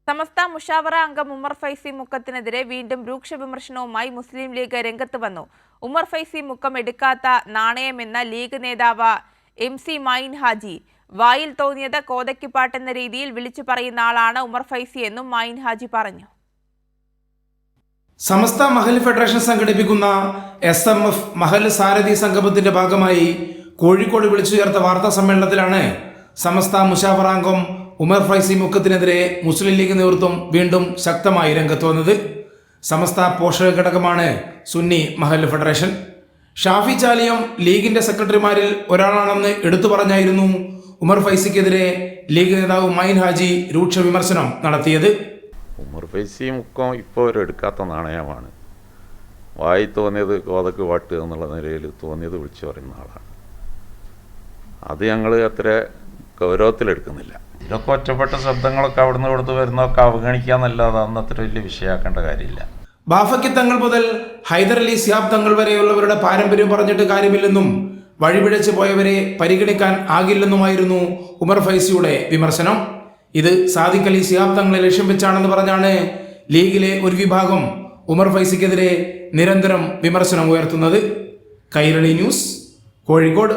സമസ്ത മുഷാവറ അംഗം ഉമർ ഫൈസി മുക്കത്തിനെതിരെ വീണ്ടും രൂക്ഷ വിമർശനവുമായി മുസ്ലിം ലീഗ് രംഗത്ത് വന്നു. ഉമർ ഫൈസി മുക്കം എടുക്കാത്ത നാണയമെന്ന ലീഗ് നേതാവ് MC മൈൻ ഹാജി വായിൽ തോന്നിയത് കോതയ്ക്കുപാട്ടെന്ന രീതിയിൽ വിളിച്ചു പറയുന്ന ആളാണ് ഉമർ ഫൈസി എന്നും മൈൻ ഹാജി പറഞ്ഞു. സമസ്ത മഹൽ ഫെഡറേഷൻ സംഘടിപ്പിക്കുന്ന SMF മഹൽ സാരഥി സംഗമത്തിന്റെ ഭാഗമായി കോഴിക്കോട് വിളിച്ചു ചേർത്ത വാർത്താ സമ്മേളനത്തിലാണ് സമസ്ത മുഷാവറ അംഗം ഉമർ ഫൈസി മുക്കത്തിനെതിരെ മുസ്ലിം ലീഗ് നേതൃത്വം വീണ്ടും ശക്തമായി രംഗത്ത് വന്നത്. സമസ്ത പോഷക ഘടകമാണ് സുന്നി മഹൽ ഫെഡറേഷൻ. ഷാഫി ചാലിയം ലീഗിന്റെ സെക്രട്ടറിമാരിൽ ഒരാളാണെന്ന് എടുത്തു പറഞ്ഞായിരുന്നു ഉമർ ഫൈസിക്കെതിരെ ലീഗ് നേതാവ് മൈൻ ഹാജി രൂക്ഷ വിമർശനം നടത്തിയത്. ഉമർ ഫൈസി മുക്കം ഇപ്പോൾ ഒരു എടുക്കാത്ത നാണയമാണ്. വായി തോന്നിയത് കോതക്ക് പാട്ട് എന്നുള്ള നിലയിൽ തോന്നിയത് വിളിച്ചു പറയുന്ന ആളാണ്. അത് ഞങ്ങൾ അത്ര ഗൗരവത്തിലെടുക്കുന്നില്ല. ഇതൊക്കെ ഒറ്റപ്പെട്ട ശബ്ദങ്ങളൊക്കെ അവിടുന്ന് ഇവിടുന്ന് വരുന്നതൊക്കെ അവഗണിക്കാന്നല്ലാതെ അന്ന് അത്ര വലിയ വിഷയമാക്കേണ്ട കാര്യമില്ല. ബാഫയ്ക്ക് തങ്ങൾ മുതൽ ഹൈദർ അലി സിയാബ് തങ്ങൾ വരെയുള്ളവരുടെ പാരമ്പര്യം പറഞ്ഞിട്ട് കാര്യമില്ലെന്നും വഴിപിഴച്ചു പോയവരെ പരിഗണിക്കാൻ ആകില്ലെന്നുമായിരുന്നു ഉമർ ഫൈസിയുടെ വിമർശനം. ഇത് സാദിഖ് അലി സിയാബ് തങ്ങളെ ലക്ഷ്യം വെച്ചാണെന്ന് പറഞ്ഞാണ് ലീഗിലെ ഒരു വിഭാഗം ഉമർ ഫൈസിക്കെതിരെ നിരന്തരം വിമർശനം ഉയർത്തുന്നത്. കൈരളി ന്യൂസ്, കോഴിക്കോട്.